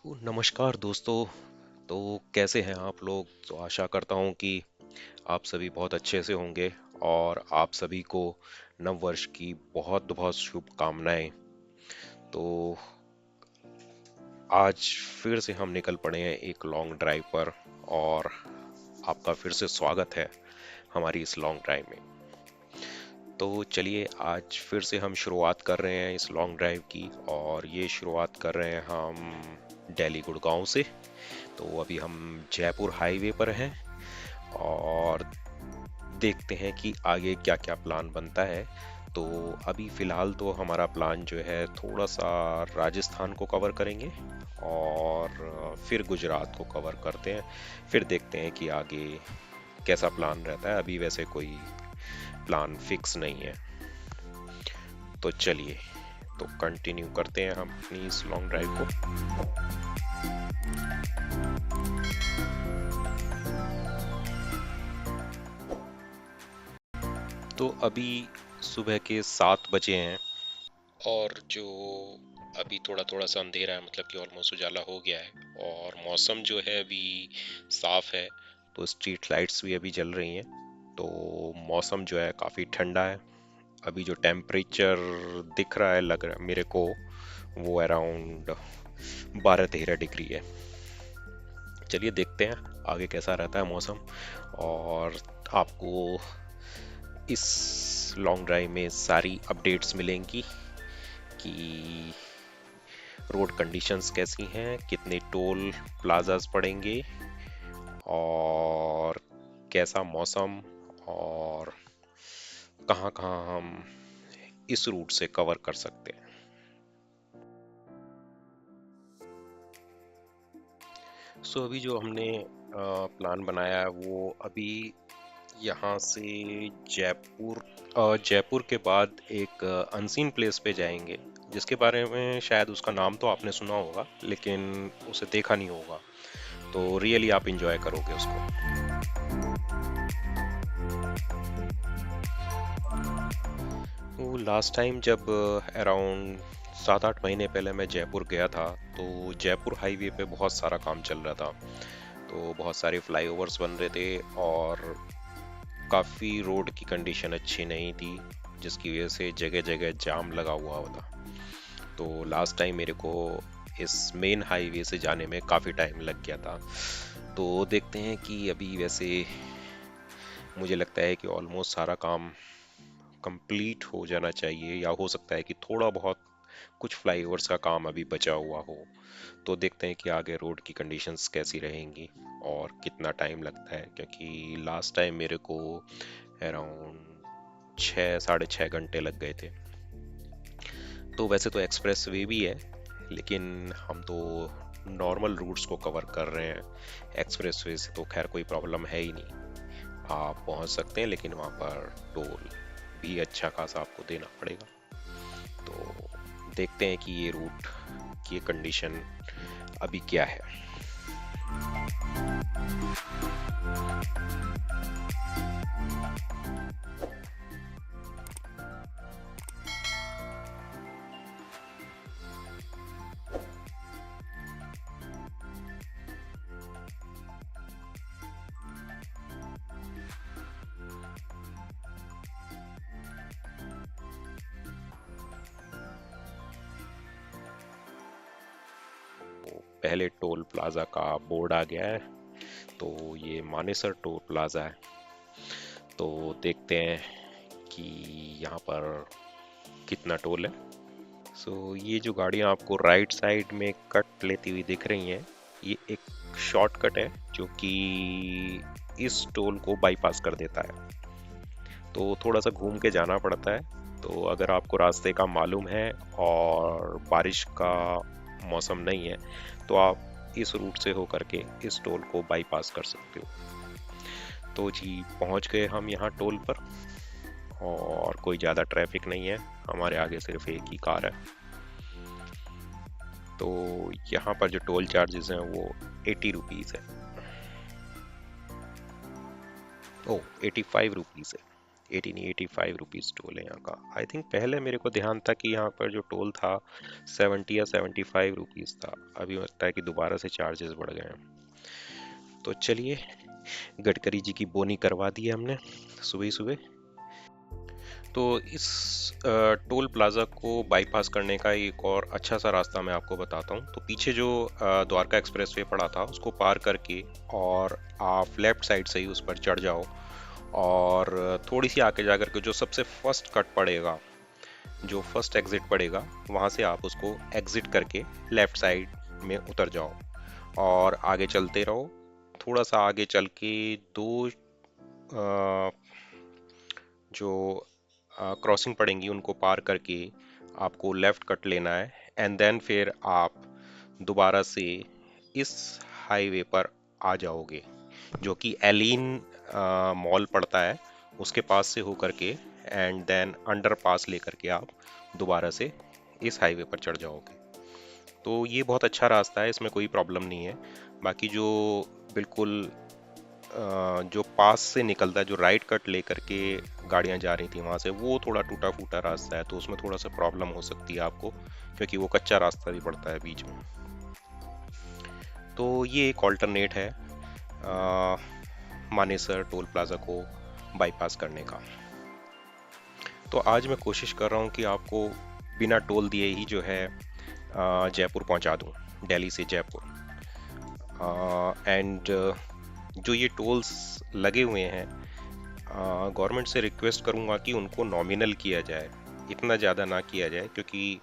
तो नमस्कार दोस्तों। तो कैसे हैं आप लोग? तो आशा करता हूं कि आप सभी बहुत अच्छे से होंगे और आप सभी को नव वर्ष की बहुत बहुत शुभकामनाएं। तो आज फिर से हम निकल पड़े हैं एक लॉन्ग ड्राइव पर और आपका फिर से स्वागत है हमारी इस लॉन्ग ड्राइव में। तो चलिए आज फिर से हम शुरुआत कर रहे हैं इस लॉन्ग ड्राइव की और ये शुरुआत कर रहे हैं हम दिल्ली गुड़गांव से। तो अभी हम जयपुर हाईवे पर हैं और देखते हैं कि आगे क्या क्या प्लान बनता है। तो अभी फिलहाल तो हमारा प्लान जो है थोड़ा सा राजस्थान को कवर करेंगे और फिर गुजरात को कवर करते हैं। फिर देखते हैं कि आगे कैसा प्लान रहता है। अभी वैसे कोई प्लान फिक्स नहीं है। तो चलिए तो कंटिन्यू करते हैं हम अपनी इस लॉन्ग ड्राइव को। तो अभी सुबह के 7 बजे हैं और जो अभी थोड़ा थोड़ा सा अंधेरा है, मतलब कि ऑलमोस्ट उजाला हो गया है और मौसम जो है अभी साफ है। तो स्ट्रीट लाइट्स भी अभी जल रही हैं। तो मौसम जो है काफ़ी ठंडा है। अभी जो टेम्परेचर दिख रहा है, लग रहा है मेरे को, वो अराउंड 12-13 डिग्री है। चलिए देखते हैं आगे कैसा रहता है मौसम और आपको इस लॉन्ग ड्राइव में सारी अपडेट्स मिलेंगी कि रोड कंडीशंस कैसी हैं, कितने टोल प्लाजाज पड़ेंगे और कैसा मौसम और कहाँ कहाँ हम इस रूट से कवर कर सकते हैं। सो अभी जो हमने प्लान बनाया है वो अभी यहाँ से जयपुर जयपुर के बाद एक अनसीन प्लेस पे जाएंगे जिसके बारे में शायद उसका नाम तो आपने सुना होगा लेकिन उसे देखा नहीं होगा। तो रियली आप इंजॉय करोगे उसको। वो लास्ट टाइम जब अराउंड 7-8 महीने पहले मैं जयपुर गया था तो जयपुर हाईवे पे बहुत सारा काम चल रहा था। तो बहुत सारे फ्लाईओवर्स बन रहे थे और काफ़ी रोड की कंडीशन अच्छी नहीं थी जिसकी वजह से जगह जगह जाम लगा हुआ था। तो लास्ट टाइम मेरे को इस मेन हाईवे से जाने में काफ़ी टाइम लग गया था। तो देखते हैं कि अभी वैसे मुझे लगता है कि ऑलमोस्ट सारा काम कंप्लीट हो जाना चाहिए या हो सकता है कि थोड़ा बहुत कुछ फ्लाईओवर्स का काम अभी बचा हुआ हो। तो देखते हैं कि आगे रोड की कंडीशंस कैसी रहेंगी और कितना टाइम लगता है, क्योंकि लास्ट टाइम मेरे को अराउंड 6-6.5 घंटे लग गए थे। तो वैसे तो एक्सप्रेस वे भी है लेकिन हम तो नॉर्मल रूट्स को कवर कर रहे हैं। एक्सप्रेस वे से तो खैर कोई प्रॉब्लम है ही नहीं, आप पहुंच सकते हैं, लेकिन वहाँ पर टोल भी अच्छा खासा आपको देना पड़ेगा। तो देखते हैं कि ये रूट की कंडीशन अभी क्या है। पहले टोल प्लाजा का बोर्ड आ गया है। तो ये मानेसर टोल प्लाजा है। तो देखते हैं कि यहाँ पर कितना टोल है। ये जो गाड़ियाँ आपको राइट साइड में कट लेती हुई दिख रही हैं, ये एक शॉर्टकट है जो कि इस टोल को बाईपास कर देता है। तो थोड़ा सा घूम के जाना पड़ता है। तो अगर आपको रास्ते का मालूम है और बारिश का मौसम नहीं है तो आप इस रूट से होकर के इस टोल को बाईपास कर सकते हो। तो जी पहुंच गए हम यहाँ टोल पर और कोई ज़्यादा ट्रैफिक नहीं है, हमारे आगे सिर्फ एक ही कार है। तो यहाँ पर जो टोल चार्जेस हैं वो 80 रुपीज़ है। ओ 85 रुपीज़ है, 1885 रुपीज़ टोल है यहाँ का। आई थिंक पहले मेरे को ध्यान था कि यहाँ पर जो टोल था 70 या 75 रुपीज़ था। अभी लगता है कि दोबारा से चार्जेस बढ़ गए हैं। तो चलिए, गडकरी जी की बोनी करवा दी है हमने सुबह ही सुबह। तो इस टोल प्लाज़ा को बाईपास करने का एक और अच्छा सा रास्ता मैं आपको बताता हूँ। तो पीछे जो द्वारका एक्सप्रेसवे पड़ा था उसको पार करके और आप लेफ्ट साइड से ही उस पर चढ़ जाओ, और थोड़ी सी आगे जाकर के जो सबसे फर्स्ट कट पड़ेगा, जो फर्स्ट एग्जिट पड़ेगा, वहाँ से आप उसको एग्जिट करके लेफ्ट साइड में उतर जाओ और आगे चलते रहो। थोड़ा सा आगे चल के दो जो क्रॉसिंग पड़ेंगी उनको पार करके आपको लेफ्ट कट लेना है, एंड देन फिर आप दोबारा से इस हाईवे पर आ जाओगे जो कि एलिन मॉल पड़ता है उसके पास से होकर के, एंड देन अंडर पास लेकर के आप दोबारा से इस हाईवे पर चढ़ जाओगे। तो ये बहुत अच्छा रास्ता है, इसमें कोई प्रॉब्लम नहीं है। बाकी जो बिल्कुल जो पास से निकलता है, जो राइट कट लेकर के गाड़ियां जा रही थी वहां से, वो थोड़ा टूटा फूटा रास्ता है, तो उसमें थोड़ा सा प्रॉब्लम हो सकती है आपको, क्योंकि वो कच्चा रास्ता भी पड़ता है बीच में। तो ये एक ऑल्टरनेट है मानेसर टोल प्लाज़ा को बाईपास करने का। तो आज मैं कोशिश कर रहा हूँ कि आपको बिना टोल दिए ही जो है जयपुर पहुँचा दूँ, दिल्ली से जयपुर। एंड जो ये टोल्स लगे हुए हैं, गवर्नमेंट से रिक्वेस्ट करूँगा कि उनको नॉमिनल किया जाए, इतना ज़्यादा ना किया जाए, क्योंकि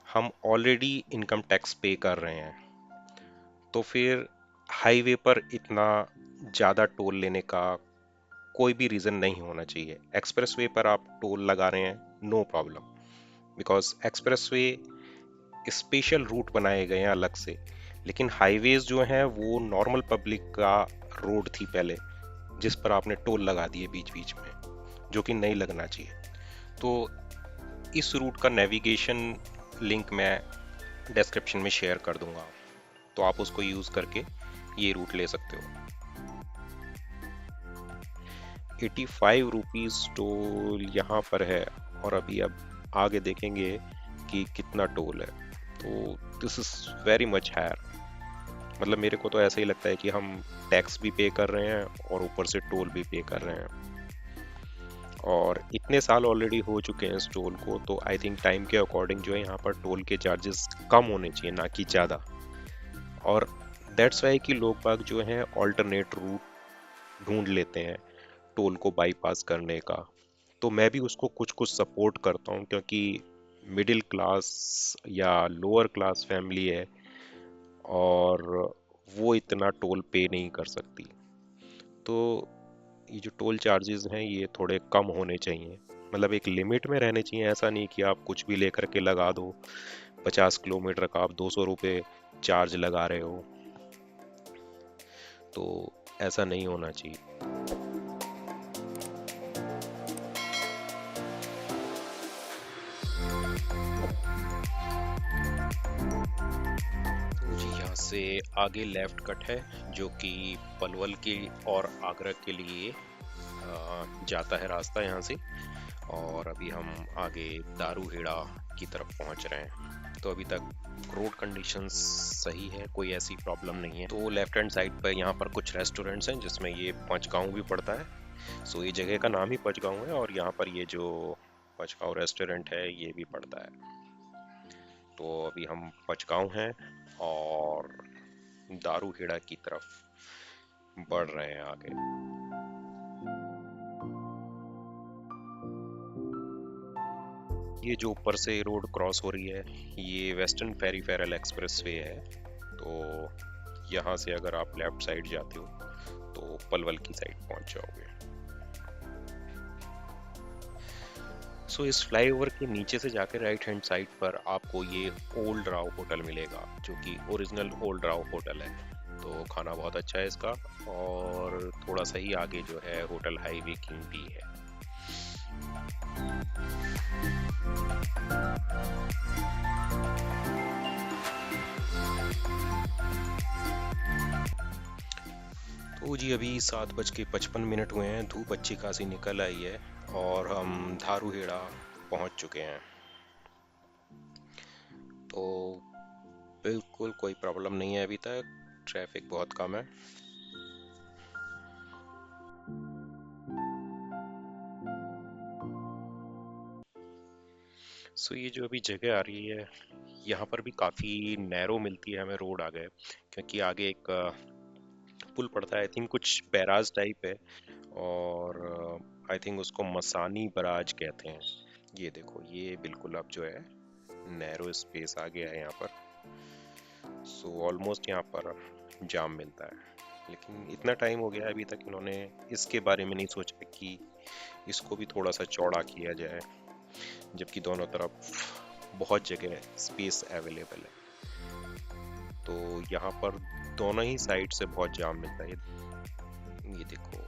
हम ऑलरेडी इनकम टैक्स पे कर रहे हैं। तो फिर हाईवे पर इतना ज़्यादा टोल लेने का कोई भी रीज़न नहीं होना चाहिए। एक्सप्रेसवे पर आप टोल लगा रहे हैं, no problem, because expressway special route बनाए गए हैं अलग से। लेकिन हाईवेज जो हैं वो नॉर्मल पब्लिक का रोड थी पहले, जिस पर आपने टोल लगा दिए बीच बीच में, जो कि नहीं लगना चाहिए। तो इस रूट का नेविगेशन लिंक मैं डिस्क्रिप्शन में शेयर कर दूंगा, तो आप उसको यूज़ करके ये रूट ले सकते हो। 85 रुपीज़ टोल यहाँ पर है, और अभी अब आगे देखेंगे कि कितना टोल है। तो this is very much higher. मतलब मेरे को तो ऐसा ही लगता है कि हम टैक्स भी पे कर रहे हैं और ऊपर से टोल भी पे कर रहे हैं, और इतने साल ऑलरेडी हो चुके हैं इस टोल को, तो आई थिंक टाइम के अकॉर्डिंग जो है यहाँ पर टोल के चार्जेस कम होने चाहिए, ना कि ज़्यादा। और दैट्स वाई कि लोग बाग जो हैं ऑल्टरनेट रूट ढूंढ लेते हैं टोल को बाईपास करने का। तो मैं भी उसको कुछ कुछ सपोर्ट करता हूँ, क्योंकि मिडिल क्लास या लोअर क्लास फैमिली है और वो इतना टोल पे नहीं कर सकती। तो ये जो टोल चार्जेस हैं ये थोड़े कम होने चाहिए, मतलब एक लिमिट में रहने चाहिए। ऐसा नहीं कि आप कुछ भी लेकर के लगा दो, 50 किलोमीटर का आप 200 रुपये चार्ज लगा रहे हो, तो ऐसा नहीं होना चाहिए। तो जी यहाँ से आगे लेफ्ट कट है जो कि पलवल के और आगरा के लिए जाता है रास्ता यहाँ से, और अभी हम आगे दारूहेड़ा की तरफ पहुँच रहे हैं। तो अभी तक रोड कंडीशंस सही है, कोई ऐसी प्रॉब्लम नहीं है। तो लेफ्ट हैंड साइड पर यहाँ पर कुछ रेस्टोरेंट्स हैं जिसमें ये पचगांव भी पड़ता है। सो ये जगह का नाम ही पचगांव है, और यहाँ पर ये जो पचगांव रेस्टोरेंट है ये भी पड़ता है। तो अभी हम पचगांव हैं और दारूहेड़ा की तरफ बढ़ रहे हैं आगे। ये जो ऊपर से रोड क्रॉस हो रही है ये वेस्टर्न पेरिफेरल एक्सप्रेसवे है। तो यहाँ से अगर आप लेफ्ट साइड जाते हो तो पलवल की साइड पहुँच जाओगे। सो इस फ्लाईओवर के नीचे से जाकर राइट हैंड साइड पर आपको ये ओल्ड राव होटल मिलेगा, जो कि ओरिजिनल ओल्ड राव होटल है। तो खाना बहुत अच्छा है इसका, और थोड़ा सा ही आगे जो है होटल हाईवे किंग भी है। तो जी अभी 7:55 हुए हैं, धूप अच्छी खासी निकल आई है, और हम धारूहेड़ा पहुंच चुके हैं। तो बिल्कुल कोई प्रॉब्लम नहीं है अभी तक, ट्रैफिक बहुत कम है। सो ये जो अभी जगह आ रही है, यहाँ पर भी काफ़ी नैरो मिलती है हमें रोड आगे, क्योंकि आगे एक पुल पड़ता है, आई थिंक कुछ बैराज टाइप है। और आई थिंक उसको मसानी बराज कहते हैं। ये देखो, ये बिल्कुल अब जो है नैरो स्पेस आ गया है यहाँ पर। सो ऑलमोस्ट यहाँ पर जाम मिलता है, लेकिन इतना टाइम हो गया है अभी तक इन्होंने इसके बारे में नहीं सोचा कि इसको भी थोड़ा सा चौड़ा किया जाए, जबकि दोनों तरफ बहुत जगह स्पेस अवेलेबल है। तो यहाँ पर दोनों ही साइड से बहुत जाम मिलता है। ये देखो,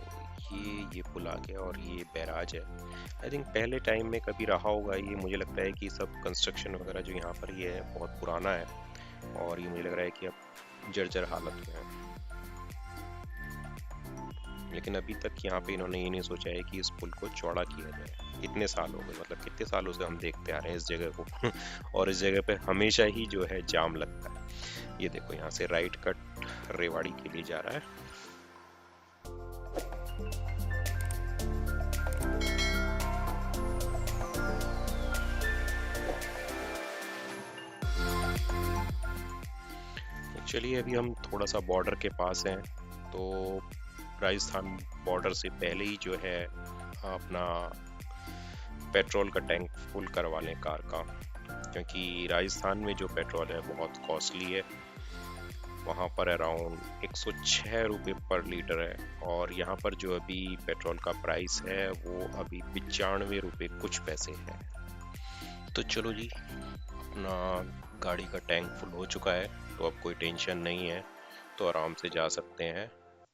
ये पुल आ गया और ये बैराज है। आई थिंक पहले टाइम में कभी रहा होगा ये, मुझे लगता है कि सब कंस्ट्रक्शन वगैरह जो यहाँ पर ये है बहुत पुराना है, और ये मुझे लग रहा है कि अब जर्जर हालत में है। लेकिन अभी तक यहाँ पे इन्होंने ये नहीं सोचा है कि इस पुल को चौड़ा किया जाए। इतने साल हो गए, मतलब कितने सालों से हम देखते आ रहे हैं इस जगह को और इस जगह पे हमेशा ही जो है जाम लगता है। ये देखो, यहाँ से राइट कट रेवाड़ी के लिए जा रहा है। चलिए, अभी हम थोड़ा सा बॉर्डर के पास हैं। तो राजस्थान बॉर्डर से पहले ही जो है अपना पेट्रोल का टैंक फुल करवा लें कार का, क्योंकि राजस्थान में जो पेट्रोल है बहुत कॉस्टली है। वहाँ पर अराउंड 106 रुपये पर लीटर है, और यहाँ पर जो अभी पेट्रोल का प्राइस है वो अभी 95 रुपये कुछ पैसे है। तो चलो जी, अपना गाड़ी का टैंक फुल हो चुका है, तो अब कोई टेंशन नहीं है, तो आराम से जा सकते हैं।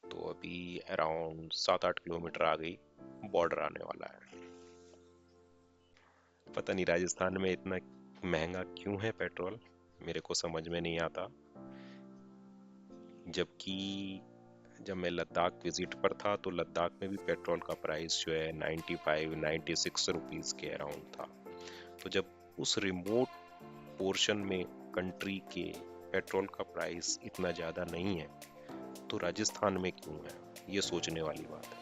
तो अभी अराउंड 7-8 किलोमीटर आ गई, बॉर्डर आने वाला है। पता नहीं राजस्थान में इतना महंगा क्यों है पेट्रोल, मेरे को समझ में नहीं आता। जबकि जब मैं लद्दाख विजिट पर था तो लद्दाख में भी पेट्रोल का प्राइस जो है 95-96 रुपीज़ के अराउंड था। तो जब उस रिमोट पोर्शन में कंट्री के पेट्रोल का प्राइस इतना ज़्यादा नहीं है, तो राजस्थान में क्यों है, ये सोचने वाली बात है।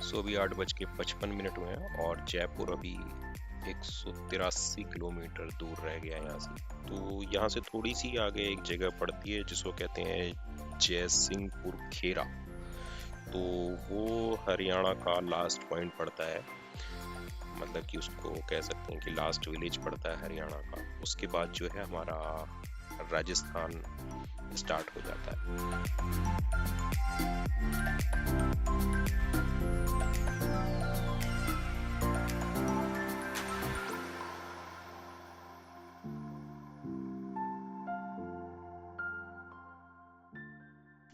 सो अभी 8:55 हुए हैं और जयपुर अभी 183 किलोमीटर दूर रह गया है यहाँ से। तो यहाँ से थोड़ी सी आगे एक जगह पड़ती है जिसको कहते हैं जयसिंहपुर खेरा। तो वो हरियाणा का लास्ट पॉइंट पड़ता है, मतलब कि उसको कह सकते हैं कि लास्ट विलेज पड़ता है हरियाणा का। उसके बाद जो है हमारा राजस्थान स्टार्ट हो जाता है।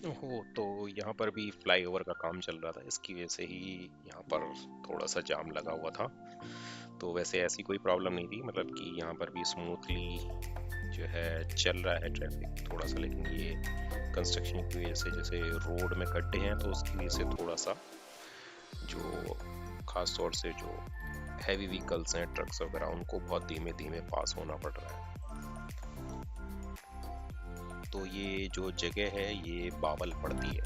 ओहो, तो यहाँ पर भी फ्लाईओवर का काम चल रहा था, इसकी वजह से ही यहाँ पर थोड़ा सा जाम लगा हुआ था। तो वैसे ऐसी कोई प्रॉब्लम नहीं थी, मतलब कि यहाँ पर भी स्मूथली जो है चल रहा है ट्रैफिक थोड़ा सा। लेकिन ये कंस्ट्रक्शन की वजह से, जैसे रोड में गड्ढे हैं, तो उसकी वजह से थोड़ा सा जो खास तौर से जो हैवी व्हीकल्स हैं, ट्रक्स वगैरह, उनको बहुत धीमे धीमे पास होना पड़ रहा है। तो ये जो जगह है ये बावल पड़ती है।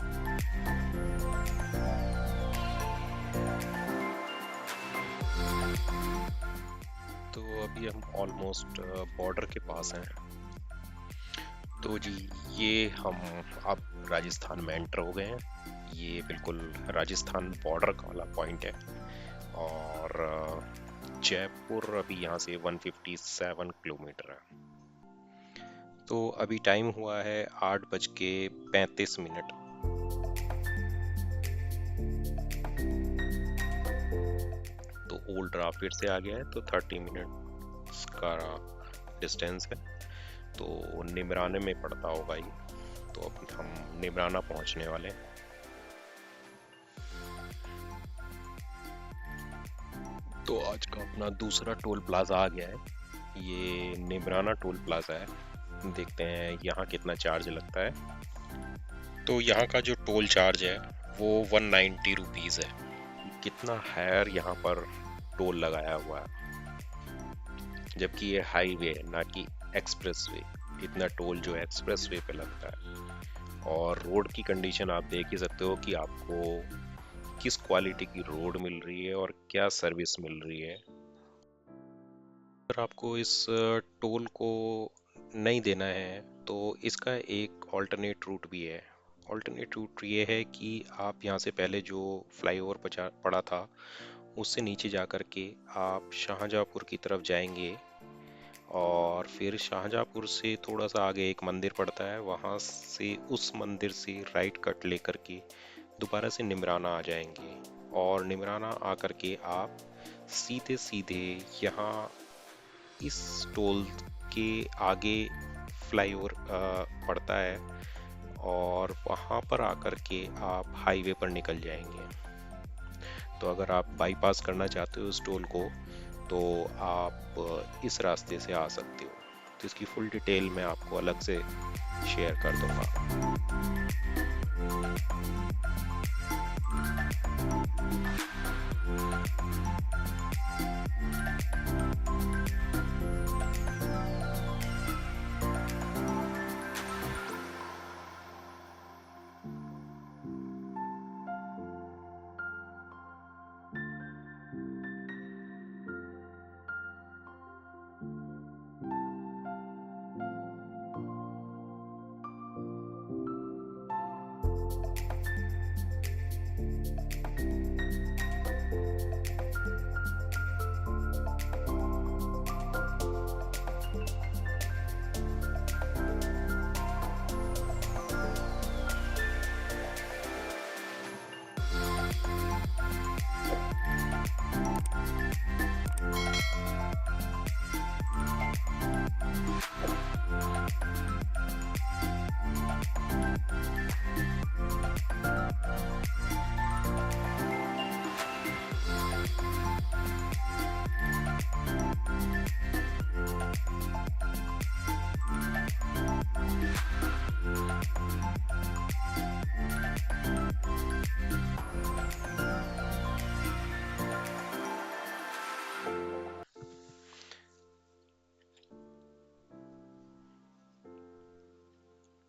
तो अभी हम ऑलमोस्ट बॉर्डर के पास हैं। तो जी, ये हम अब राजस्थान में एंटर हो गए हैं। ये बिल्कुल राजस्थान बॉर्डर का वाला पॉइंट है, और जयपुर अभी यहाँ से 157 किलोमीटर है। तो अभी टाइम हुआ है 8:35। तो ओल्ड ड्राफ्ट फिर से आ गया है, तो 30 मिनट का डिस्टेंस है। तो निमराने में पड़ता होगा ये। तो अब हम निमराना पहुंचने वाले हैं। तो आज का अपना दूसरा टोल प्लाजा आ गया है, ये निमराना टोल प्लाजा है। देखते हैं यहाँ कितना चार्ज लगता है। तो यहाँ का जो टोल चार्ज है वो 190 रुपीज़ है। कितना हायर यहाँ पर टोल लगाया हुआ है, जबकि ये हाईवे है ना कि एक्सप्रेस वे। इतना टोल जो है एक्सप्रेस वे पे लगता है। और रोड की कंडीशन आप देख ही सकते हो कि आपको किस क्वालिटी की रोड मिल रही है और क्या सर्विस मिल रही है। अगर आपको इस टोल को नहीं देना है तो इसका एक ऑल्टरनेट रूट भी है। ऑल्टरनेट रूट ये है कि आप यहाँ से पहले जो फ्लाईओवर पड़ा था उससे नीचे जा कर के आप शाहजहाँपुर की तरफ जाएंगे, और फिर शाहजहाँपुर से थोड़ा सा आगे एक मंदिर पड़ता है, वहाँ से उस मंदिर से राइट कट लेकर के दोबारा से निमराना आ जाएंगे। और निमराना आकर के आप सीधे सीधे यहाँ इस टोल के आगे फ्लाईओवर पड़ता है, और वहाँ पर आकर के आप हाईवे पर निकल जाएंगे। तो अगर आप बाईपास करना चाहते हो इस टोल को तो आप इस रास्ते से आ सकते हो। तो इसकी फुल डिटेल मैं आपको अलग से शेयर कर दूंगा।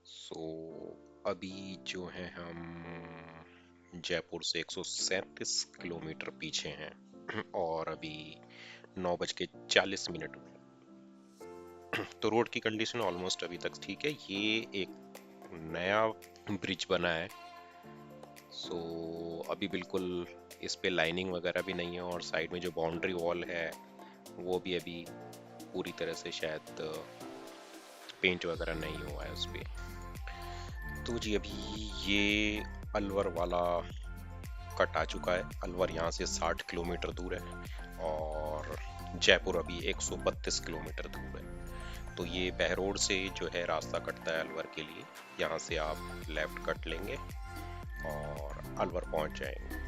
सो अभी जो है हम जयपुर से 137 किलोमीटर पीछे हैं और अभी 9:40 हुए। तो रोड की कंडीशन ऑलमोस्ट अभी तक ठीक है। ये एक नया ब्रिज बना है, सो अभी बिल्कुल इस पे लाइनिंग वगैरह भी नहीं है, और साइड में जो बाउंड्री वॉल है वो भी अभी पूरी तरह से शायद पेंट वगैरह नहीं हुआ है उस पे। तो जी अभी ये अलवर वाला कट आ चुका है। अलवर यहाँ से 60 किलोमीटर दूर है और जयपुर अभी 132 किलोमीटर दूर है। तो ये बहरोड से जो है रास्ता कटता है अलवर के लिए। यहाँ से आप लेफ्ट कट लेंगे और अलवर पहुँच जाएंगे।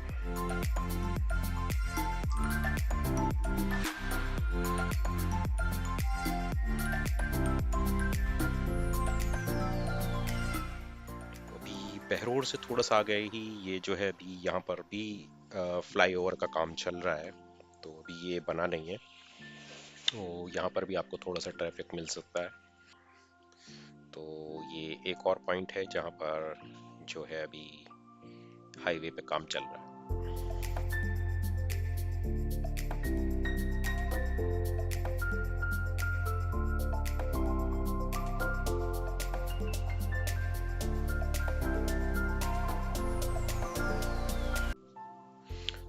अभी बहरोड से थोड़ा सा आगे ही ये जो है अभी यहाँ पर भी फ्लाईओवर का काम चल रहा है, तो अभी ये बना नहीं है। तो यहाँ पर भी आपको थोड़ा सा ट्रैफिक मिल सकता है। तो ये एक और पॉइंट है जहाँ पर जो है अभी हाईवे पे काम चल रहा है।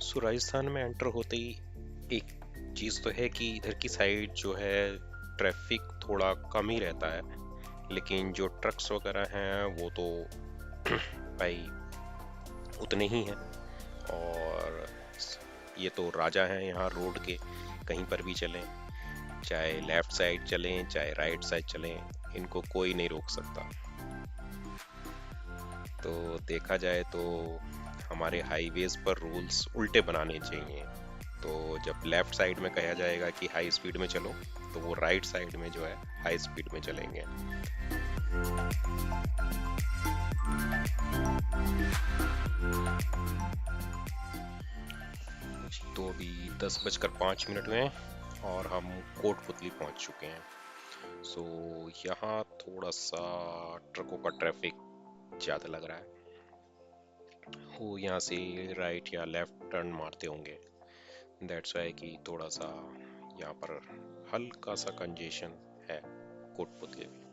सो राजस्थान में एंटर होते ही एक चीज़ तो है कि इधर की साइड जो है ट्रैफिक थोड़ा कम ही रहता है, लेकिन जो ट्रक्स वगैरह हैं वो तो भाई उतने ही हैं। और ये तो राजा हैं यहाँ रोड के, कहीं पर भी चलें, चाहे लेफ्ट साइड चलें चाहे राइट साइड चलें, इनको कोई नहीं रोक सकता। तो देखा जाए तो हमारे हाईवेज पर रूल्स उल्टे बनाने चाहिए। तो जब लेफ्ट साइड में कहा जाएगा कि हाई स्पीड में चलो, तो वो राइट साइड में जो है हाई स्पीड में चलेंगे। तो अभी 10:05 हुए हैं और हम कोटपुतली पहुंच चुके हैं। सो यहाँ थोड़ा सा ट्रकों का ट्रैफिक ज़्यादा लग रहा है। वो यहाँ से राइट या लेफ्ट टर्न मारते होंगे, दैट्स वाई कि थोड़ा सा यहाँ पर हल्का सा कंजेशन है कोटपुतली में।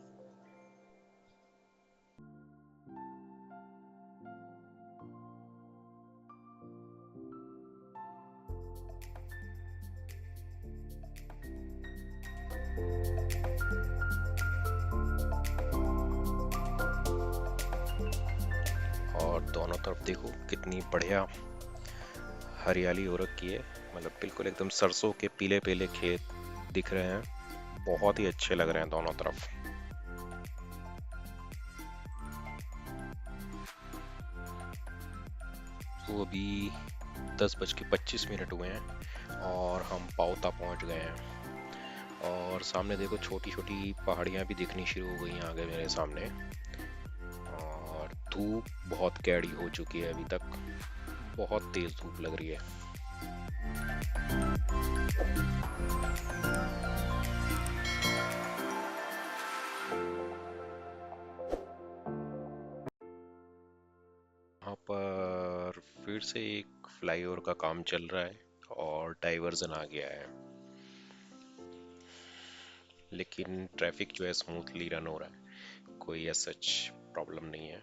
और दोनों तरफ देखो कितनी बढ़िया हरियाली हो रखी है, मतलब बिल्कुल एकदम सरसों के पीले पीले खेत दिख रहे हैं, बहुत ही अच्छे लग रहे हैं दोनों तरफ। तो अभी 10:25 हुए हैं और हम पाउता पहुंच गए हैं। और सामने देखो छोटी छोटी पहाड़ियां भी दिखनी शुरू हो गई हैं आगे मेरे सामने। और धूप बहुत कैड़ी हो चुकी है, अभी तक बहुत तेज धूप लग रही है। यहाँ पर फिर से एक फ्लाईओवर का काम चल रहा है और डाइवर्जन आ गया है, लेकिन ट्रैफिक जो है स्मूथली रन हो रहा है, कोई ऐसा सच प्रॉब्लम नहीं है।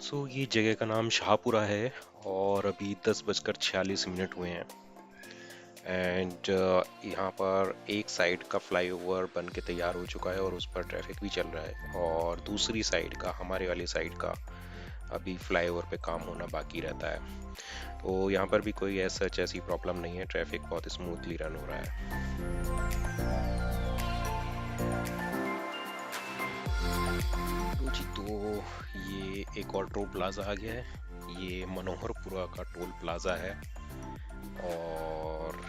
सो ये जगह का नाम शाहपुरा है और अभी 10:46 हुए हैं। एंड यहाँ पर एक साइड का फ्लाईओवर बन के तैयार हो चुका है और उस पर ट्रैफिक भी चल रहा है, और दूसरी साइड का, हमारे वाली साइड का अभी फ्लाईओवर पे काम होना बाकी रहता है। तो यहाँ पर भी कोई ऐसी प्रॉब्लम नहीं है, ट्रैफिक बहुत स्मूथली रन हो रहा है। तो जी, तो ये एक और टोल प्लाजा आ गया है, ये मनोहरपुरा का टोल प्लाजा है और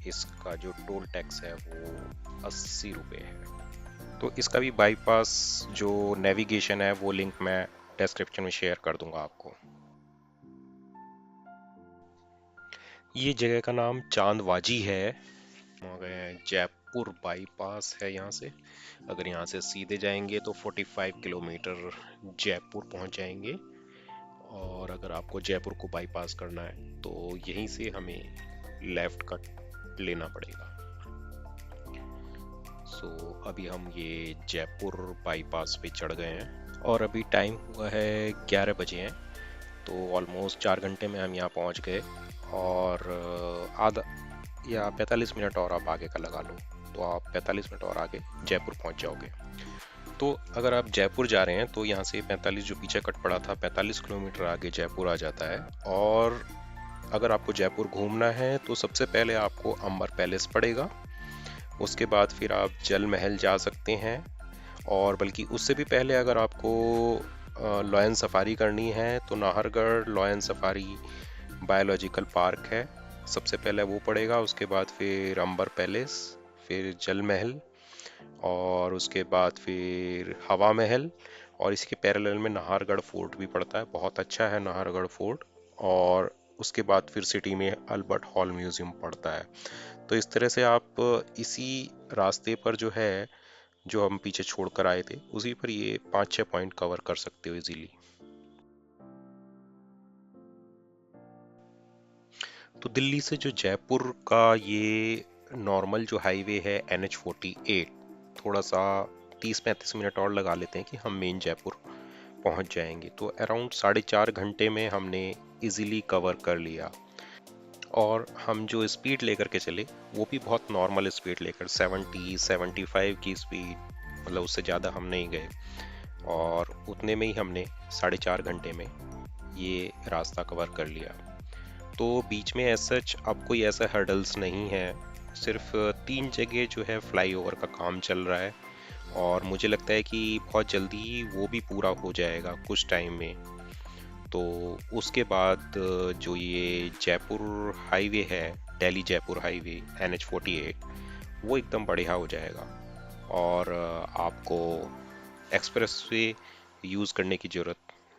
इसका जो टोल टैक्स है वो 80 रुपये है। तो इसका भी बाईपास जो नेविगेशन है वो लिंक मैं डिस्क्रिप्शन में शेयर कर दूंगा आपको। ये जगह का नाम चांदवाजी है। जयपुर बाईपास है यहाँ से। अगर यहाँ से सीधे जाएंगे तो 45 किलोमीटर जयपुर पहुँच जाएंगे, और अगर आपको जयपुर को बाईपास करना है तो यहीं से हमें लेफ्ट कट लेना पड़ेगा। सो अभी हम ये जयपुर बाईपास पे चढ़ गए हैं और अभी टाइम हुआ है 11 बजे हैं, तो ऑलमोस्ट 4 घंटे में हम यहाँ पहुँच गए। और आधा या 45 मिनट और आप आगे का लगा लो, तो आप 45 मिनट और आगे जयपुर पहुँच जाओगे। तो अगर आप जयपुर जा रहे हैं तो यहाँ से 45 जो पीछे कट पड़ा था, 45 किलोमीटर आगे जयपुर आ जाता है। और अगर आपको जयपुर घूमना है तो सबसे पहले आपको अंबर पैलेस पड़ेगा, उसके बाद फिर आप जल महल जा सकते हैं, और बल्कि उससे भी पहले अगर आपको लॉयन सफारी करनी है तो Nahargarh lion safari biological park है, सबसे पहले वो पड़ेगा। उसके बाद फिर अंबर पैलेस, फिर जल महल, और उसके बाद फिर हवा महल, और इसके पैरेलल में नाहरगढ़ फोर्ट भी पड़ता है, बहुत अच्छा है नाहरगढ़ फोर्ट। और उसके बाद फिर सिटी में अल्बर्ट हॉल म्यूजियम पड़ता है। तो इस तरह से आप इसी रास्ते पर जो है, जो हम पीछे छोड़कर आए थे, उसी पर ये 5-6 पॉइंट कवर कर सकते हो इजीली। तो दिल्ली से जो जयपुर का ये नॉर्मल जो हाईवे है NH-48, थोड़ा सा 30-35 मिनट और लगा लेते हैं कि हम मेन जयपुर पहुंच जाएंगे। तो अराउंड 4.5 घंटे में हमने इजीली कवर कर लिया। और हम जो स्पीड लेकर के चले वो भी बहुत नॉर्मल स्पीड लेकर, 70-75 की स्पीड, मतलब उससे ज़्यादा हम नहीं गए, और उतने में ही हमने 4.5 घंटे में ये रास्ता कवर कर लिया। तो बीच में सच अब कोई ऐसा हर्डल्स नहीं है, सिर्फ 3 जगह जो है फ्लाईओवर का काम चल रहा है, और मुझे लगता है कि बहुत जल्दी ही वो भी पूरा हो जाएगा कुछ टाइम में। तो उसके बाद जो ये जयपुर हाईवे है, दिल्ली जयपुर हाईवे NH 48, वो एकदम बढ़िया हो जाएगा। और आपको एक्सप्रेसवे यूज़ करने की ज़रूरत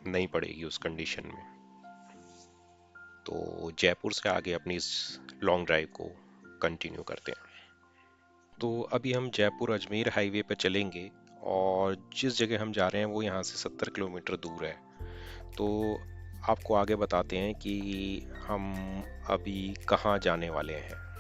नहीं पड़ेगी उस कंडीशन में। तो जयपुर से आगे अपनी इस लॉन्ग ड्राइव को कंटिन्यू करते हैं। तो अभी हम जयपुर अजमेर हाईवे पर चलेंगे, और जिस जगह हम जा रहे हैं वो यहाँ से 70 किलोमीटर दूर है। तो आपको आगे बताते हैं कि हम अभी कहाँ जाने वाले हैं।